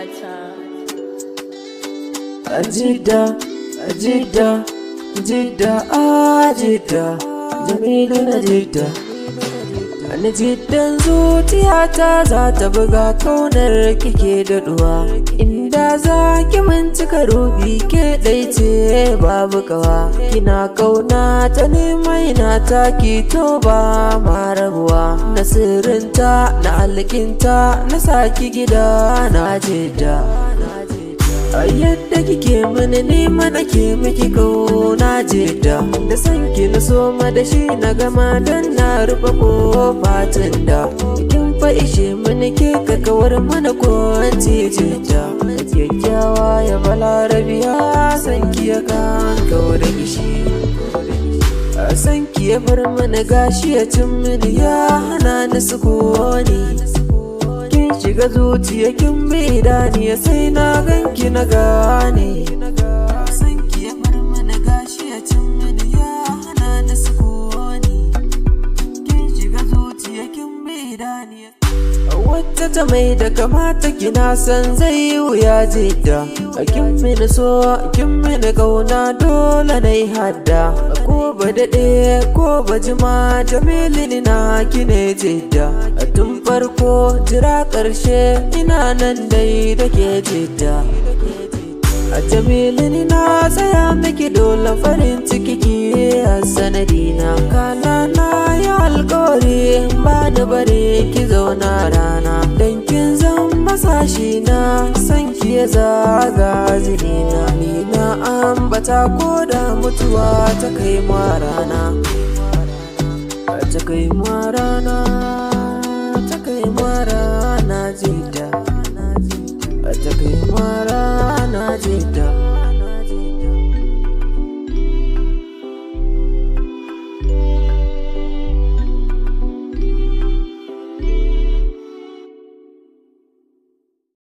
mata. Jidda, jidda, jidda, jidda, Jamilu na jidda. Wani jiddan zuciyata za ta buga kaunar kike daɗuwa, inda za ki cika rubi ke ɗai ce babu kawa. Kina kauna ta nemai na taki to ba ma rabuwa, na sirrinta na alkinta na saki gida na jidda. A yadda kike mini nima nake miki kauna jidda, da sanki na soma da shi na gama don na rufe kofa tunda kin fa ishe mini ke kawar mana kwanci jidda. Kyakkyawa ya balarabiya sanki ya kan kawar gishi, a sanki ya bar mana gashi ya cin mini ya hana ni sukuni. Shiga zuciya kin bi idaniya sai na ganki na gane, sanki ya bar mana gashi ya cin mini ya hana ni sukuni. Kin shiga zuciya kin bi idaniya. Wacce ta mai da kamata kina san zai yi wuya jidda, kin mini so kin mini kauna dole na yi hadda. Ko ba daɗe ko ba jima Jamilu na kine jidda, tun farko jira ƙarshe ina nan dai da ke jidda. A Jamilu na tsaya miki dole farin ciki ki a sanadina, kana na yi alkawari ba ni bari ki zauna rana, dan kin zan masashi na san ki ya zaga zinina. Ni na ambata ko da mutuwa ta kai ma rana, ta kai ma rana.